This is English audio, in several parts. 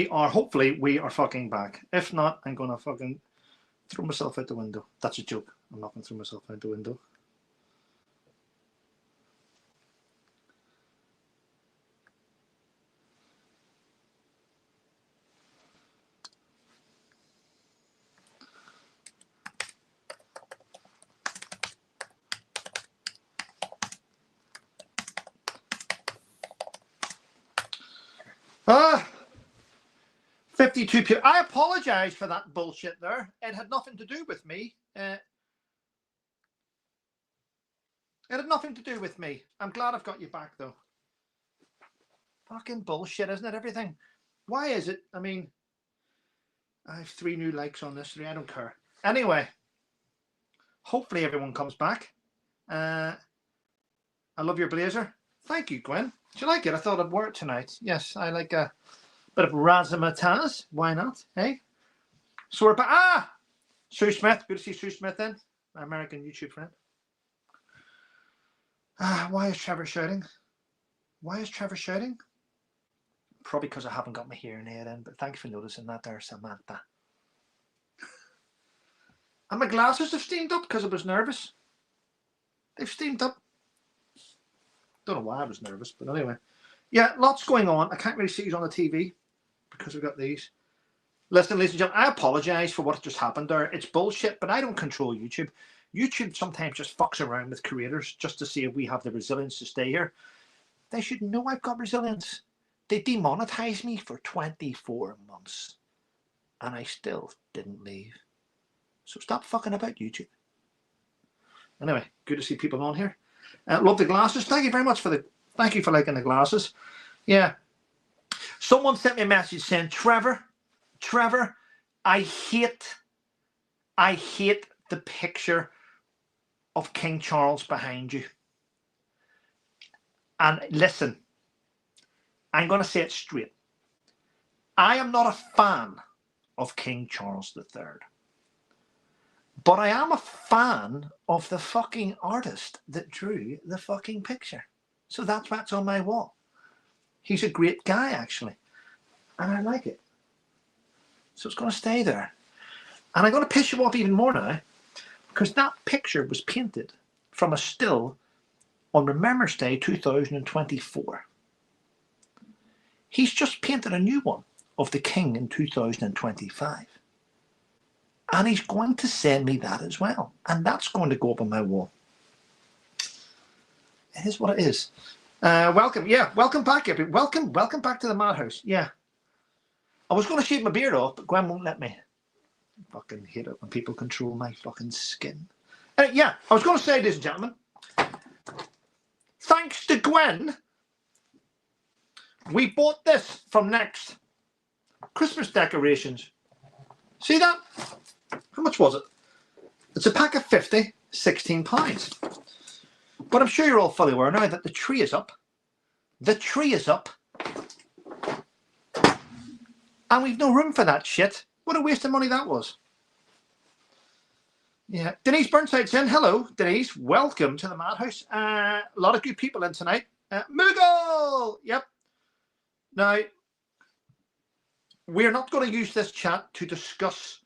hopefully, we are fucking back. If not, I'm going to fucking throw myself out the window. That's a joke. I'm not going to throw myself out the window. Ah! 52 people. I apologize for that bullshit there. It had nothing to do with me. It had nothing to do with me. I'm glad I've got you back, though. Fucking bullshit, isn't it? Everything. Why is it? I mean, I have 3 new likes on this 3. I don't care. Anyway, hopefully everyone comes back. I love your blazer. Thank you, Gwen. Do you like it? I thought I'd wear it tonight. Yes, I like a bit of razzmatazz. Why not? Hey? So we're back. Ah! Sue Smith. Good to see Sue Smith then. My American YouTube friend. Why is Trevor shouting? Why is Trevor shouting? Probably because I haven't got my hearing aid in, but thanks for noticing that there, Samantha. And my glasses have steamed up because I was nervous. They've steamed up. Don't know why I was nervous, but anyway. Yeah, lots going on. I can't really see you on the TV because we've got these. Listen, ladies and gentlemen, I apologize for what just happened there. It's bullshit, but I don't control YouTube. YouTube sometimes just fucks around with creators just to see if we have the resilience to stay here. They should know I've got resilience. They demonetized me for 24 months and I still didn't leave. So stop fucking about YouTube. Anyway, good to see people on here. Love the glasses. Thank you very much for thank you for liking the glasses. Yeah. Someone sent me a message saying, Trevor, I hate the picture of King Charles behind you. And listen, I'm going to say it straight. I am not a fan of King Charles III. But I am a fan of the fucking artist that drew the fucking picture. So that's what's on my wall. He's a great guy, actually. And I like it. So it's going to stay there. And I'm going to piss you off even more now, because that picture was painted from a still on Remembrance Day 2024. He's just painted a new one of the King in 2025. And he's going to send me that as well. And that's going to go up on my wall. It is what it is. Welcome. Yeah, welcome back, everyone. Welcome back to the Madhouse. Yeah. I was going to shave my beard off, but Gwen won't let me. I fucking hate it when people control my fucking skin. Yeah, I was going to say, ladies and gentlemen, thanks to Gwen, we bought this from Next. Christmas decorations. See that? How much was it? It's a pack of 50, £16. But I'm sure you're all fully aware now that the tree is up. The tree is up. And we've no room for that shit. What a waste of money that was. Yeah. Denise Burnside's in. Hello, Denise. Welcome to the Madhouse. A lot of good people in tonight. Moogle! Yep. Now, we're not going to use this chat to discuss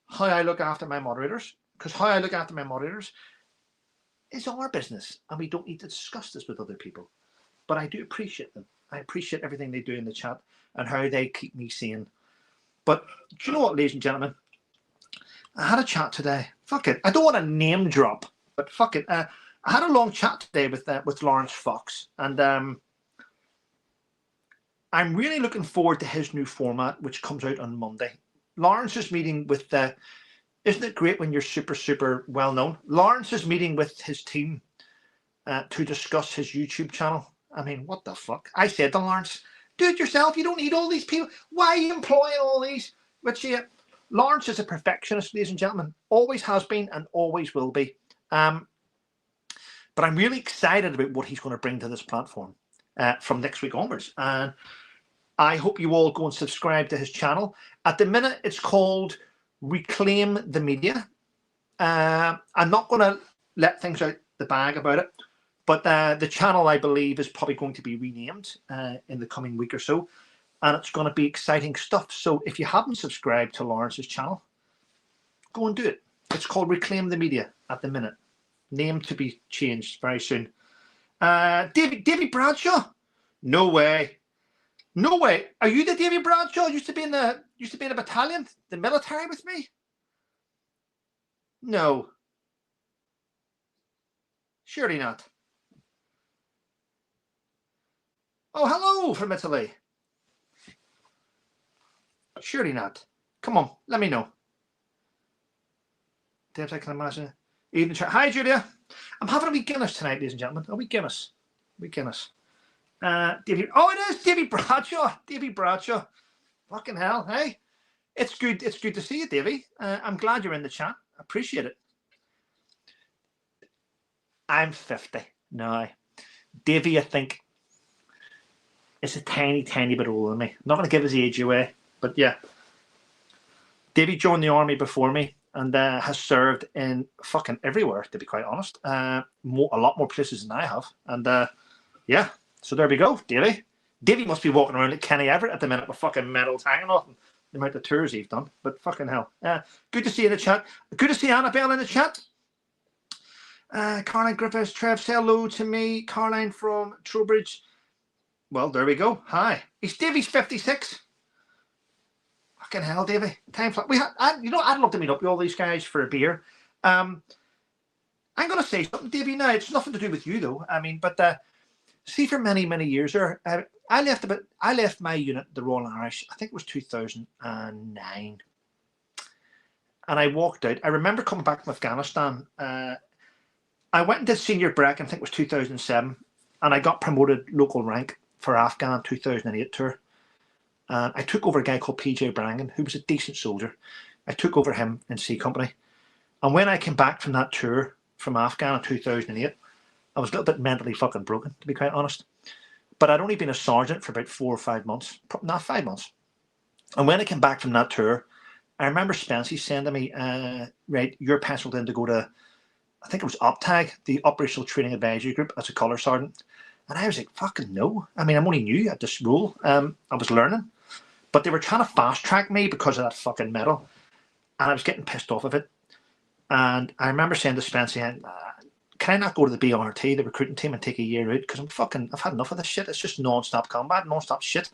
how I look after my moderators, because how I look after my moderators is our business, and we don't need to discuss this with other people. But I do appreciate them. I appreciate everything they do in the chat and how they keep me sane. But do you know what, ladies and gentlemen? I had a chat today. Fuck it. I don't want to name drop, but fuck it. I had a long chat today with Lawrence Fox, and I'm really looking forward to his new format, which comes out on Monday. Lawrence is meeting with isn't it great when you're super, super well known? Lawrence is meeting with his team to discuss his YouTube channel. I mean, what the fuck? I said to Lawrence, do it yourself. You don't need all these people. Why are you employing all these? But Lawrence is a perfectionist, ladies and gentlemen. Always has been and always will be. But I'm really excited about what he's going to bring to this platform from next week onwards. And I hope you all go and subscribe to his channel. At the minute, it's called Reclaim the Media. I'm not going to let things out the bag about it, but the channel, I believe, is probably going to be renamed in the coming week or so. and it's going to be exciting stuff. So if you haven't subscribed to Lawrence's channel, go and do it. It's called Reclaim the Media at the minute. Name to be changed very soon. Davy Bradshaw? No way. No way. Are you the Davy Bradshaw? Used to be in the battalion, the military with me? No. Surely not. Oh, hello from Italy. Surely not. Come on, let me know. Debs, I can imagine. Evening chat. Hi, Julia. I'm having a wee Guinness tonight, ladies and gentlemen. A wee Guinness. Davy. Oh, it is Davy Bradshaw. Davy Bradshaw. Fucking hell, hey. It's good to see you, Davy. I'm glad you're in the chat. I appreciate it. I'm 50 now. Davy, I think, is a tiny bit older than me. I'm not going to give his age away, but yeah. Davy joined the army before me and has served in fucking everywhere, to be quite honest. A lot more places than I have. And yeah, so there we go, Davy. Davy must be walking around like Kenny Everett at the minute with fucking medals hanging off him. The amount of tours he's done, but fucking hell. Good to see you in the chat. Good to see Annabelle in the chat. Caroline Griffiths, Trev, say hello to me. Caroline from Trowbridge. Well, there we go. Hi. Davy's 56. Fucking hell, Davy. Time flies. I'd love to meet up with all these guys for a beer. I'm going to say something, Davy. Now, it's nothing to do with you, though. I mean, but see, for many years there, I left my unit, the Royal Irish. I think it was 2009, and I walked out. I remember coming back from Afghanistan. I went and did senior break. I think it was 2007, and I got promoted local rank for Afghan 2008 tour. I took over a guy called PJ Brangan, who was a decent soldier. I took over him in C Company, and when I came back from that tour from Afghan in 2008, I was a little bit mentally fucking broken, to be quite honest. But I'd only been a sergeant for about 4 or 5 months, not 5 months. And when I came back from that tour, I remember Spency saying to me, right, you're penciled in to go to, I think it was OPTAG, the Operational Training Advisory Group, as a colour sergeant. And I was like, fucking no. I mean, I'm only new at this role. I was learning. But they were trying to fast track me because of that fucking medal. And I was getting pissed off of it. And I remember saying to Spency, can I not go to the BRT, the recruiting team, and take a year out? Because I've had enough of this shit. It's just non-stop combat, non-stop shit.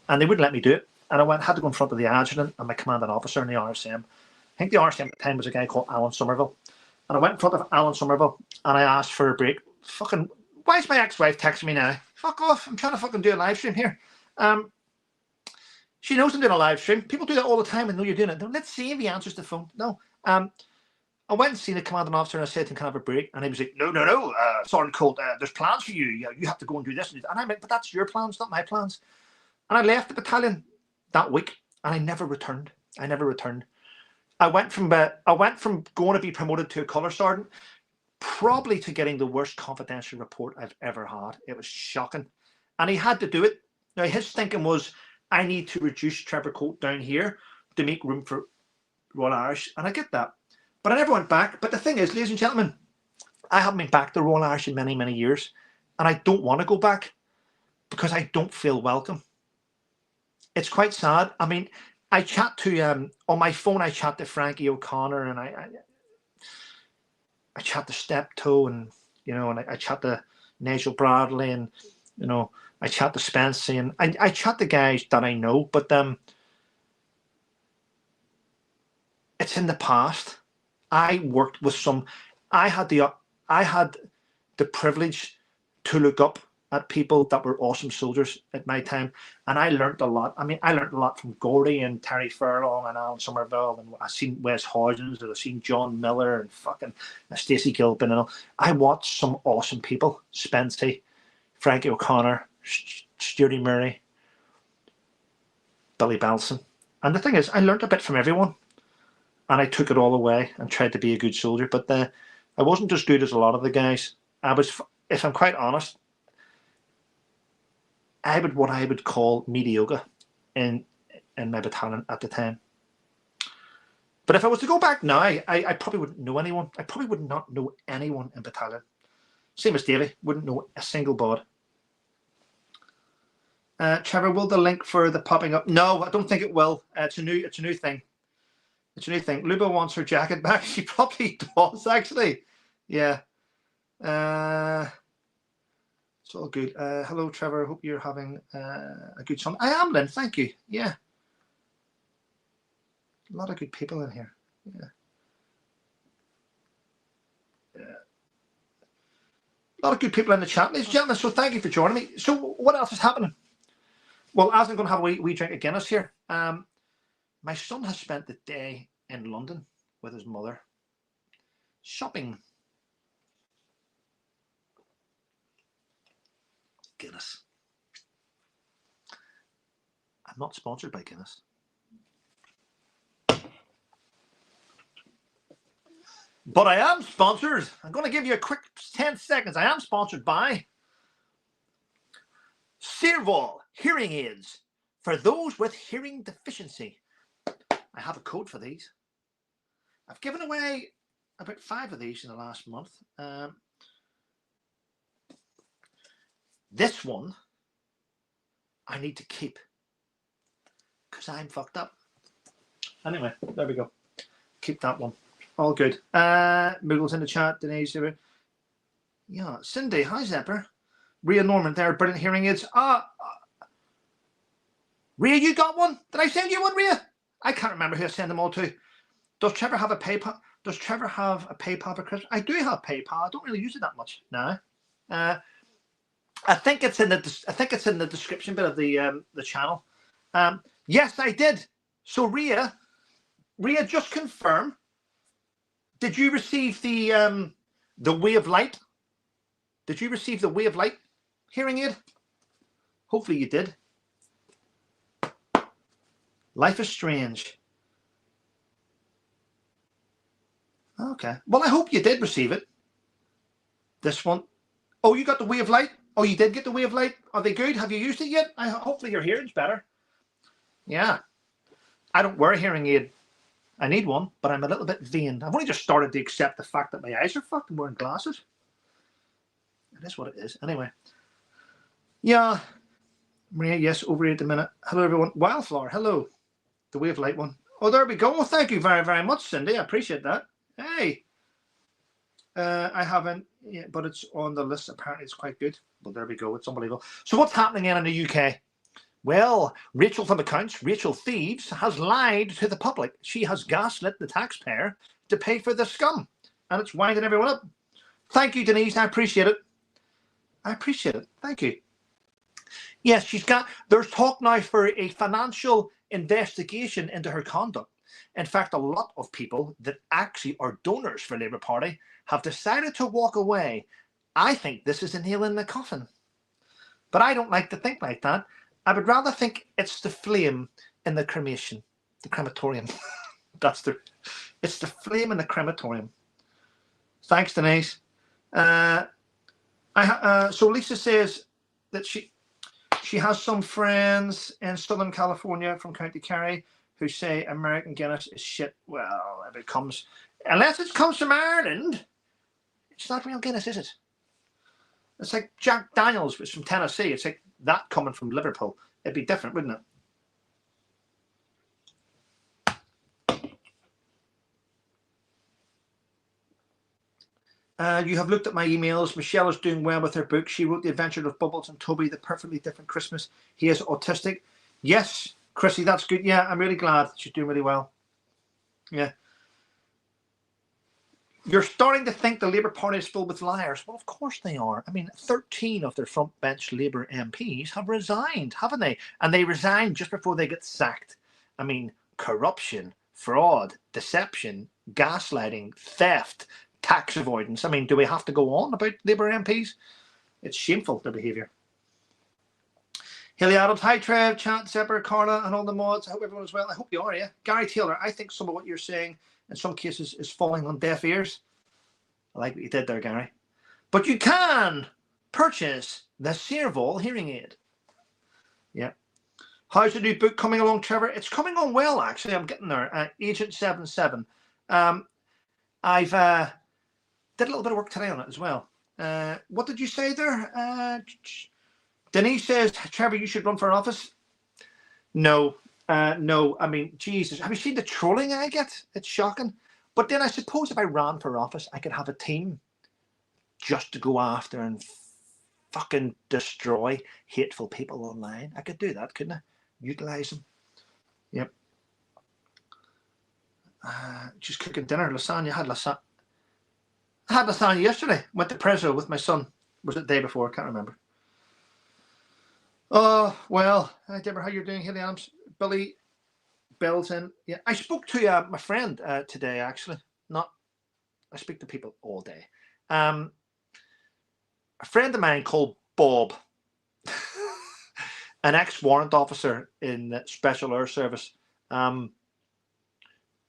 And they wouldn't let me do it. And I had to go in front of the adjutant and my commanding officer in the RSM. I think the RSM at the time was a guy called Alan Somerville. And I went in front of Alan Somerville and I asked for a break. Fucking, why is my ex-wife texting me now? Fuck off. I'm trying to fucking do a live stream here. She knows I'm doing a live stream. People do that all the time and know you're doing it. No, let's see if he answers the phone. No. I went and seen the commanding officer and I said to him, can I have a break? And he was like, no, Sergeant Colt, there's plans for you. You have to go and do this. And I'm like, but that's your plans, not my plans. And I left the battalion that week and I never returned. I went from going to be promoted to a colour sergeant, probably to getting the worst confidential report I've ever had. It was shocking. And he had to do it. Now, his thinking was, I need to reduce Trevor Colt down here to make room for Royal Irish. And I get that. But I never went back. But the thing is, ladies and gentlemen, I haven't been back to Royal Irish in many years. And I don't want to go back because I don't feel welcome. It's quite sad. I mean, I chat to, on my phone, I chat to Frankie O'Connor and I chat to Steptoe and, and I chat to Nigel Bradley and, I chat to Spency and I chat to guys that I know, but it's in the past. I worked with I had the privilege to look up at people that were awesome soldiers at my time, and I learned a lot. I mean, I learned a lot from Gordy and Terry Furlong and Alan Somerville, and I've seen Wes Hodgins, and I've seen John Miller and fucking Stacey Gilpin and all. I watched some awesome people: Spency, Frankie O'Connor, Stuarty Murray, Billy Belson. And the thing is, I learned a bit from everyone. And I took it all away and tried to be a good soldier. But I wasn't as good as a lot of the guys. I was, if I'm quite honest, what I would call mediocre in my battalion at the time. But if I was to go back now, I probably wouldn't know anyone. I probably would not know anyone in battalion. Same as Davy, wouldn't know a single bod. Trevor, will the link for the popping up? No, I don't think it will. It's a new thing. It's a new thing. Luba wants her jacket back. She probably does, actually. Yeah. It's all good. Hello, Trevor. Hope you're having a good Sunday. I am, Lynn. Thank you. Yeah. A lot of good people in here. Yeah. A lot of good people in the chat, ladies and gentlemen. So thank you for joining me. So what else is happening? Well, as I'm going to have a wee drink of Guinness here, my son has spent the day in London with his mother shopping. Guinness. I'm not sponsored by Guinness. But I am sponsored. I'm going to give you a quick 10 seconds. I am sponsored by Serval hearing aids for those with hearing deficiency. I have a code for these. I've given away about 5 of these in the last month. This one I need to keep because I'm fucked up. Anyway, there we go. Keep that one. All good. Moogle's in the chat. Denise. Yeah. Cindy. Hi, Zepper. Rhea Norman there. Brilliant hearing aids. Rhea, you got one? Did I send you one, Rhea? I can't remember who I sent them all to. Does Trevor have a PayPal? Does Trevor have a PayPal for Christmas? I do have PayPal. I don't really use it that much now. I think it's in the description bit of the channel. Yes, I did. So Rhea, just confirm. Did you receive the Way of Light? Did you receive the Way of Light hearing aid? Hopefully you did. Life is strange. Okay. Well, I hope you did receive it. This one. Oh, you got the Way of Light? Oh, you did get the Way of Light? Are they good? Have you used it yet? Hopefully your hearing's better. Yeah. I don't wear a hearing aid. I need one, but I'm a little bit vain. I've only just started to accept the fact that my eyes are fucked and wearing glasses. It is what it is. Anyway. Yeah. Maria, yes, over here at the minute. Hello, everyone. Wildflower, hello. The Way of Light one. Oh, there we go. Well, thank you very, very much, Cindy. I appreciate that. Hey. I haven't, yeah, but it's on the list. Apparently, it's quite good. Well, there we go. It's unbelievable. So what's happening in the UK? Well, Rachel from Accounts, Rachel Thieves, has lied to the public. She has gaslit the taxpayer to pay for the scum. And it's winding everyone up. Thank you, Denise. I appreciate it. I appreciate it. Thank you. Yes, there's talk now for a financial investigation into her conduct. In fact, a lot of people that actually are donors for Labour Party have decided to walk away. I think this is a nail in the coffin. But I don't like to think like that. I would rather think it's the flame in the crematorium. It's the flame in the crematorium. Thanks, Denise. So Lisa says that she has some friends in Southern California from County Kerry who say American Guinness is shit. Well, unless it comes from Ireland, it's not real Guinness, is it? It's like Jack Daniels, which is from Tennessee. It's like that coming from Liverpool. It'd be different, wouldn't it? You have looked at my emails. Michelle is doing well with her book. She wrote The Adventure of Bubbles and Toby, The Perfectly Different Christmas. He is autistic. Yes, Chrissy, that's good. Yeah, I'm really glad she's doing really well. Yeah. You're starting to think the Labour Party is filled with liars. Well, of course they are. I mean, 13 of their front bench Labour MPs have resigned, haven't they? And they resigned just before they get sacked. I mean, corruption, fraud, deception, gaslighting, theft, tax avoidance. I mean, do we have to go on about Labour MPs? It's shameful, their behaviour. Haley Adams, hi Trev, Chat, Zepper, Carla, and all the mods. I hope everyone is well. I hope you are, yeah. Gary Taylor, I think some of what you're saying in some cases is falling on deaf ears. I like what you did there, Gary. But you can purchase the Serval hearing aid. Yeah. How's the new book coming along, Trevor? It's coming on well, actually. I'm getting there. Agent 77. I've did a little bit of work today on it as well. What did you say there? Denise says, Trevor, you should run for office. No, no. I mean, Jesus, have you seen the trolling I get? It's shocking. But then I suppose if I ran for office, I could have a team just to go after and fucking destroy hateful people online. I could do that, couldn't I? Utilize them. Yep. Just cooking dinner, lasagna. I had lasagna yesterday. Went to Prezzo with my son. Was it the day before? I can't remember. Oh, well. Hi, Deborah. How you doing? Haley Adams. Billy Bell's in. Yeah, I spoke to my friend today, actually. I speak to people all day. A friend of mine called Bob, an ex-warrant officer in the Special Air Service,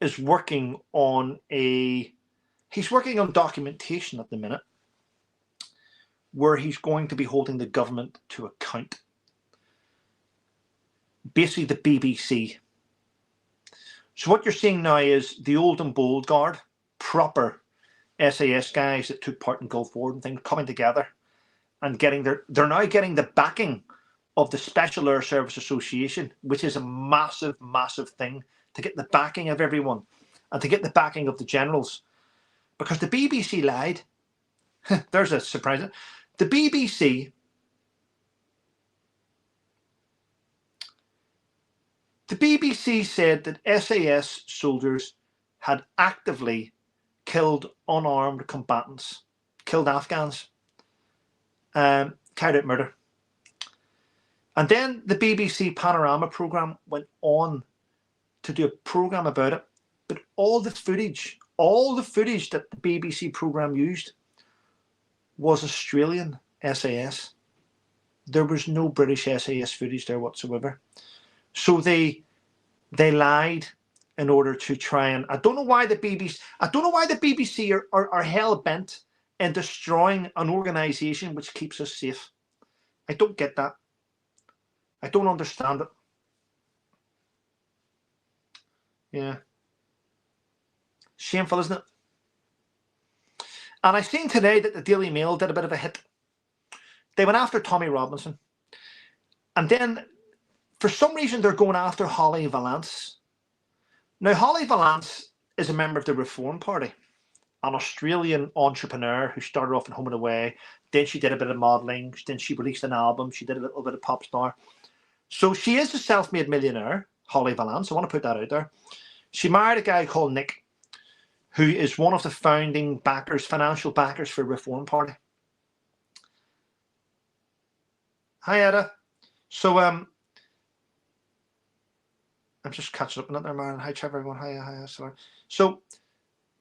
is working on documentation at the minute where he's going to be holding the government to account. Basically the BBC. So what you're seeing now is the old and bold guard, proper SAS guys that took part in Gulf War and things, coming together and they're now getting the backing of the Special Air Service Association, which is a massive, massive thing, to get the backing of everyone and to get the backing of the generals. Because the BBC lied. There's a surprise. The BBC said that SAS soldiers had actively killed unarmed combatants, killed Afghans, carried out murder. And then the BBC Panorama programme went on to do a programme about it, but all the footage that the BBC programme used was Australian SAS. There was no British SAS footage there whatsoever. So they lied in order to try and I don't know why the BBC are hell bent in destroying an organisation which keeps us safe. I don't get that. I don't understand it. Yeah. Shameful, isn't it? And I seen today that the Daily Mail did a bit of a hit. They went after Tommy Robinson. And then, for some reason, they're going after Holly Valance. Now, Holly Valance is a member of the Reform Party, an Australian entrepreneur who started off in Home and Away. Then she did a bit of modelling. Then she released an album. She did a little bit of pop star. So she is a self-made millionaire, Holly Valance. I want to put that out there. She married a guy called Nick, who is one of the founding backers, financial backers for Reform Party. Hi, Etta. So, I'm just catching up on it there, Marion. Hi, Trevor, everyone. Hi, sorry. So,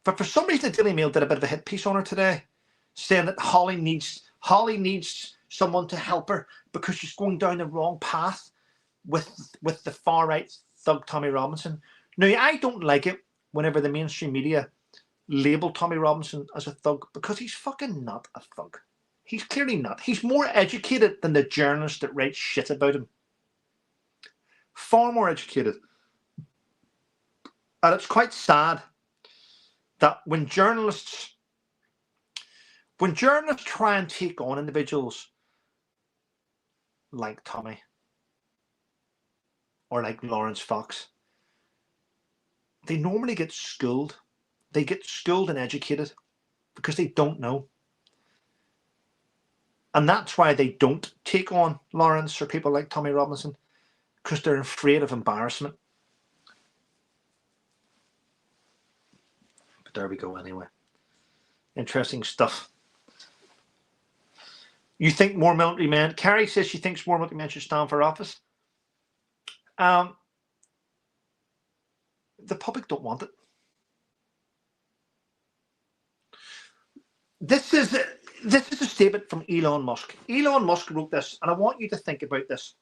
but for some reason, the Daily Mail did a bit of a hit piece on her today, saying that Holly needs someone to help her because she's going down the wrong path with the far-right thug Tommy Robinson. Now, I don't like it whenever the mainstream media label Tommy Robinson as a thug, because he's fucking not a thug. He's clearly not. He's more educated than the journalist that writes shit about him. Far more educated. And it's quite sad that when journalists try and take on individuals like Tommy or like Lawrence Fox, they normally get schooled. They get schooled and educated because they don't know. And that's why they don't take on Lawrence or people like Tommy Robinson, because they're afraid of embarrassment. But there we go anyway. Interesting stuff. You think more military men? Carrie says she thinks more military men should stand for office. The public don't want it. This is a statement from Elon Musk. Elon Musk wrote this, and I want you to think about this.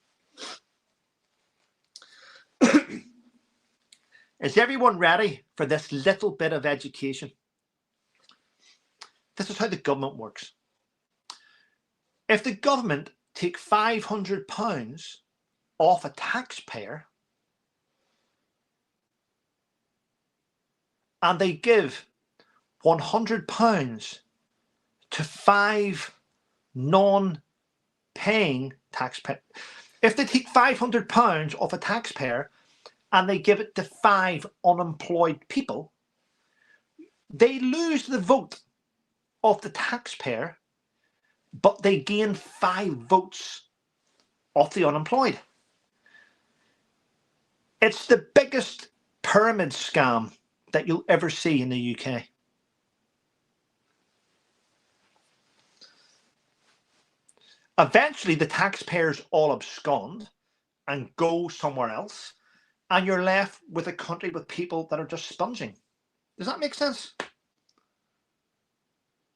Is everyone ready for this little bit of education? This is how the government works. If the government take £500 off a taxpayer and they give £100 to 5 non-paying taxpayer. If they take £500 off a taxpayer and they give it to 5 unemployed people, they lose the vote of the taxpayer, but they gain 5 votes off the unemployed. It's the biggest pyramid scam that you'll ever see in the UK. Eventually, the taxpayers all abscond and go somewhere else, and you're left with a country with people that are just sponging. Does that make sense?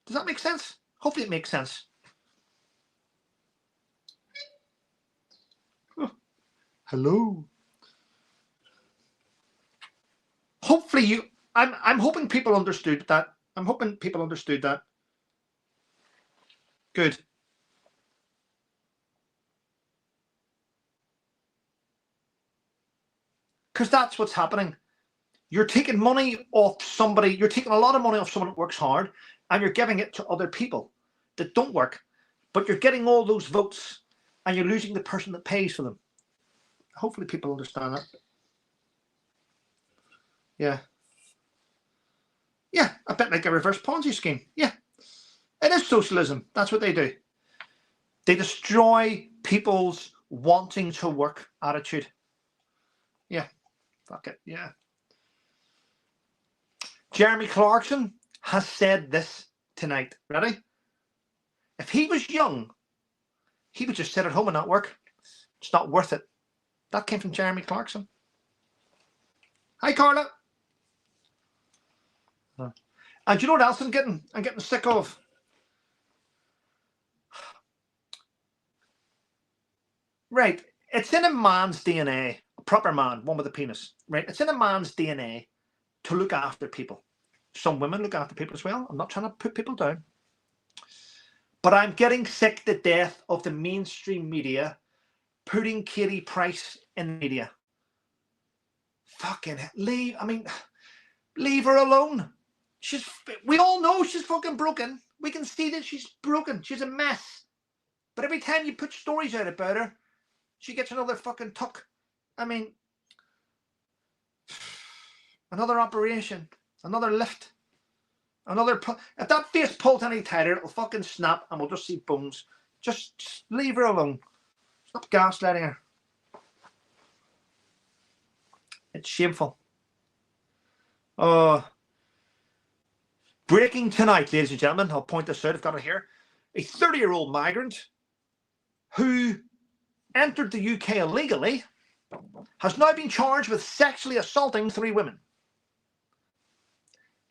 Does that make sense? Hopefully it makes sense. Oh, hello. Hopefully I'm hoping people understood that. I'm hoping people understood that. Good. Because that's what's happening. You're taking money off somebody, you're taking a lot of money off someone that works hard, and you're giving it to other people that don't work, but you're getting all those votes, and you're losing the person that pays for them. Hopefully people understand that. Yeah. Yeah, a bit like a reverse Ponzi scheme. Yeah. It is socialism. That's what they do. They destroy people's wanting to work attitude. Yeah. Fuck it. Yeah. Jeremy Clarkson has said this tonight. Ready? If he was young, he would just sit at home and not work. It's not worth it. That came from Jeremy Clarkson. Hi, Carla. And do you know what else I'm getting sick of? Right. It's in a man's DNA, a proper man, one with a penis. Right. It's in a man's DNA to look after people. Some women look after people as well. I'm not trying to put people down. But I'm getting sick to death of the mainstream media putting Katie Price in the media. Fucking leave. I mean, leave her alone. We all know she's fucking broken. We can see that she's broken. She's a mess. But every time you put stories out about her, she gets another fucking tuck. I mean, another operation, another lift, another. If that face pulls any tighter, it'll fucking snap and we'll just see bones. Just leave her alone. Stop gaslighting her. It's shameful. Breaking tonight, ladies and gentlemen. I'll point this out. I've got it here. A 30-year-old migrant who entered the UK illegally has now been charged with sexually assaulting 3 women.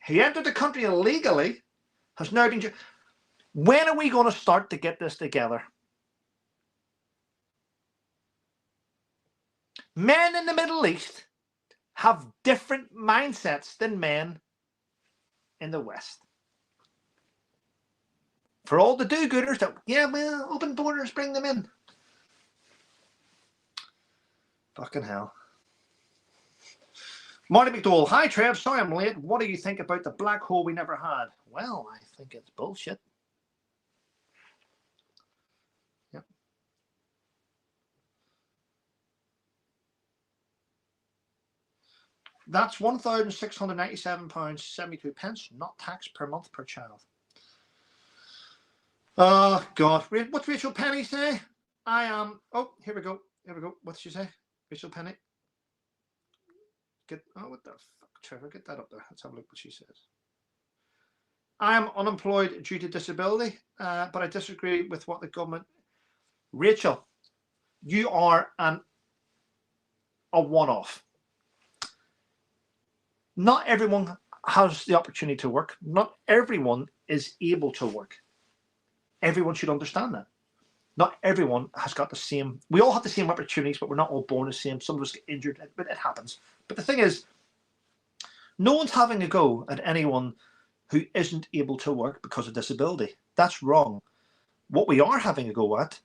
He entered the country illegally, has now been... When are we going to start to get this together? Men in the Middle East have different mindsets than men in the West. For all the do-gooders that, yeah, well, open borders, bring them in. Fucking hell. Marty McDowell, hi Trev, sorry I'm late. What do you think about the black hole we never had? Well, I think it's bullshit. Yep. That's £1,697.72, not tax per month per child. Oh God, what's Rachel Penny say? I am. Oh, here we go. Here we go. What's she say? Rachel Penny. What the fuck, Trevor? Get that up there. Let's have a look what she says. I am unemployed due to disability, but I disagree with what the government. Rachel, you are a one-off. Not everyone has the opportunity to work. Not everyone is able to work. Everyone should understand that. Not everyone has got the same. We all have the same opportunities, but we're not all born the same. Some of us get injured, but it happens. But the thing is, no one's having a go at anyone who isn't able to work because of disability. That's wrong. What we are having a go at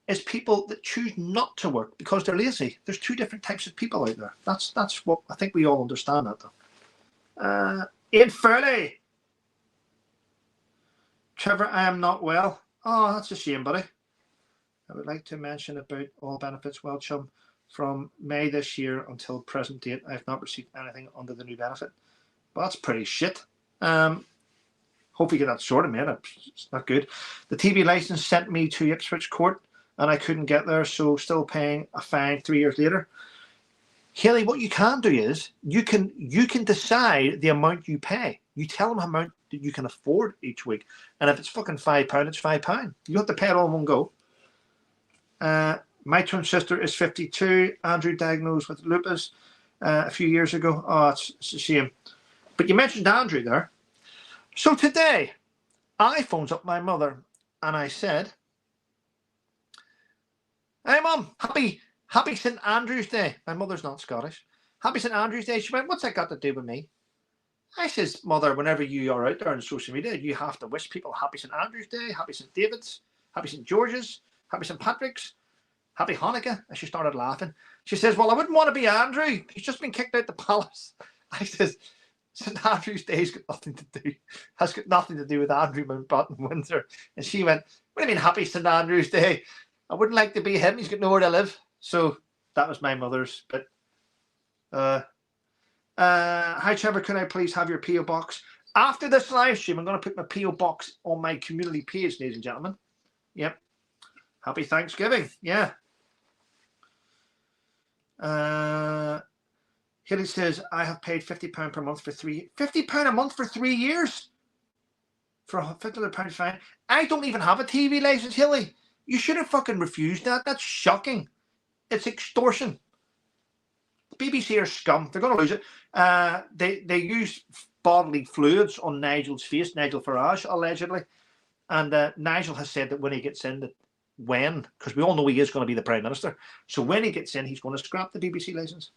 is people that choose not to work because they're lazy. There's 2 different types of people out there. That's what I think we all understand that though. Ian Furley. Trevor, I am not well. Oh, that's a shame, buddy. I would like to mention about all benefits. Well, chum, from May this year until present date, I have not received anything under the new benefit. Well, that's pretty shit. Hopefully get that sorted, man. It's not good. The TV license sent me to Ipswich Court, and I couldn't get there, so still paying a fine 3 years later. Haley, what you can do is you can decide the amount you pay. You tell them how much that you can afford each week, and if it's fucking £5, it's £5. You have to pay it all in one go. My twin sister is 52. Andrew diagnosed with lupus a few years ago. Oh, it's a shame. But you mentioned Andrew there. So today, I phoned up my mother and I said, "Hey, Mum, happy St. Andrew's Day." My mother's not Scottish. Happy St. Andrew's Day. She went, "What's that got to do with me?" I says, "Mother, whenever you are out there on social media, you have to wish people happy St. Andrew's Day, happy St. David's, happy St. George's, happy St. Patrick's, happy Hanukkah." And she started laughing. She says, "Well, I wouldn't want to be Andrew. He's just been kicked out the palace." I says, "St. Andrew's Day has got nothing to do with Andrew Mountbatten Windsor." And she went, "What do you mean happy St. Andrew's Day? I wouldn't like to be him. He's got nowhere to live." So that was my mother's. But hi Trevor, can I please have your PO box? After this live stream, I'm going to put my PO box on my community page, ladies and gentlemen. Yep. Happy Thanksgiving. Yeah. Hilly says, "I have paid £50 per month for £50 a month for 3 years for a £50 fine." I don't even have a TV license, Hilly. You should have fucking refused that. That's shocking. It's extortion. The BBC are scum. They're going to lose it. They use bodily fluids on Nigel's face, Nigel Farage, allegedly. And Nigel has said that when he gets in, because we all know he is going to be the Prime Minister. So when he gets in, he's going to scrap the BBC license.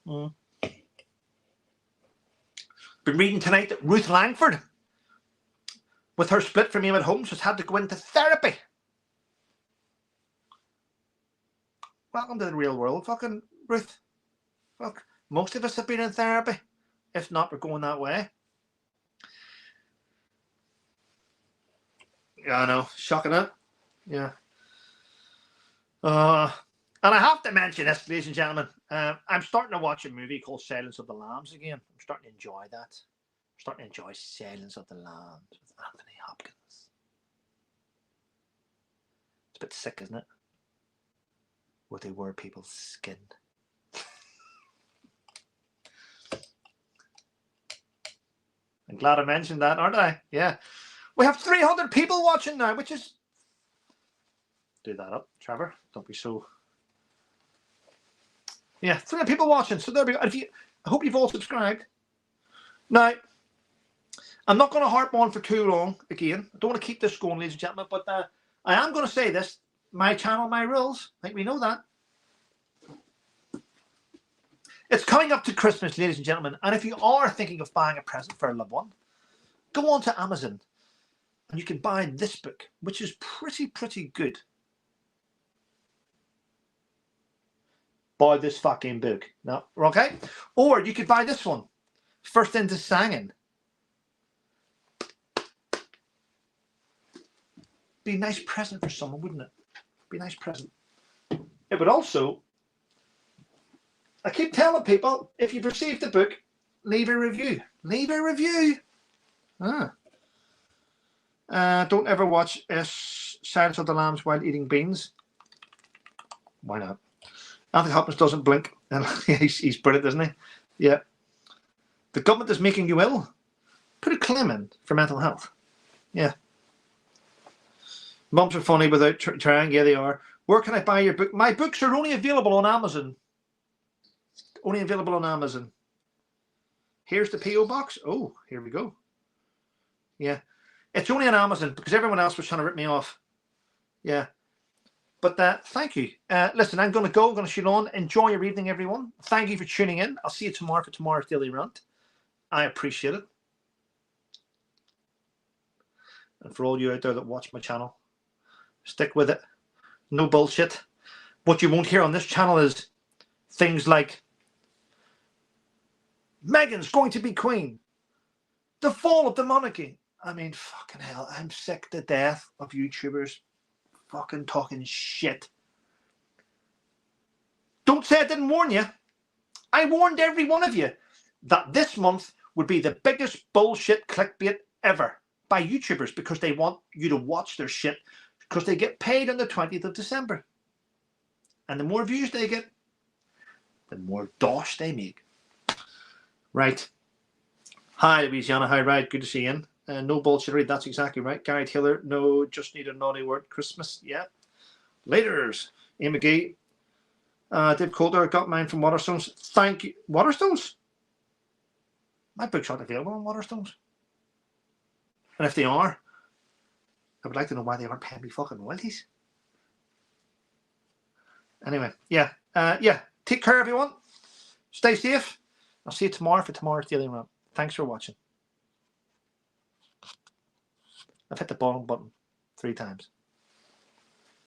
Been reading tonight that Ruth Langford, with her split from Emmett Holmes, has had to go into therapy. Welcome to the real world, fucking Ruth. Fuck, most of us have been in therapy. If not, we're going that way. Yeah, I know. Shocking, it. Yeah. And I have to mention this, ladies and gentlemen. I'm starting to watch a movie called Silence of the Lambs again. I'm starting to enjoy that. I'm starting to enjoy Silence of the Lambs with Anthony Hopkins. It's a bit sick, isn't it? Where they wear people's skin. I'm glad I mentioned that, aren't I? Yeah. We have 300 people watching now, which is... Do that up, Trevor. Don't be so... Yeah, 300 people watching. So there we go. I hope you've all subscribed. Now, I'm not going to harp on for too long again. I don't want to keep this going, ladies and gentlemen, but I am going to say this. My channel, my rules. I think we know that. It's coming up to Christmas, ladies and gentlemen. And if you are thinking of buying a present for a loved one, go on to Amazon and you can buy this book, which is pretty good. Buy this fucking book. No, okay? Or you could buy this one. First Into Singing. Be a nice present for someone, wouldn't it? Be a nice present. It would also... I keep telling people, if you've received the book, leave a review. Leave a review. Don't ever watch Silence of the Lambs while eating beans. Why not? Anthony Hopkins doesn't blink. He's brilliant, isn't he? Yeah. The government is making you ill. Put a claim in for mental health. Yeah. Mums are funny without trying. Yeah, they are. Where can I buy your book? My books are only available on Amazon. Only available on Amazon. Here's the PO box. Oh, here we go. Yeah. It's only on Amazon because everyone else was trying to rip me off. Yeah. But thank you. Listen, I'm going to go. I'm going to shoot on. Enjoy your evening, everyone. Thank you for tuning in. I'll see you tomorrow for tomorrow's Daily Rant. I appreciate it. And for all you out there that watch my channel, stick with it. No bullshit. What you won't hear on this channel is things like Meghan's going to be queen. The fall of the monarchy. I mean, fucking hell, I'm sick to death of YouTubers fucking talking shit. Don't say I didn't warn you. I warned every one of you that this month would be the biggest bullshit clickbait ever by YouTubers because they want you to watch their shit because they get paid on the 20th of December. And the more views they get, the more dosh they make. Right. Hi, Louisiana. Hi, right. Good to see you. No bullshit. That's exactly right. Gary Taylor. No, just need a naughty word. Christmas. Yeah. Laters. Ian McGee. Dave Coulter. Got mine from Waterstones. Thank you. Waterstones? My books aren't available on Waterstones. And if they are, I would like to know why they aren't paying me fucking royalties. Anyway, yeah. Yeah. Take care, everyone. Stay safe. I'll see you tomorrow for tomorrow's Daily Rant. Thanks for watching. I've hit the bottom button 3 times.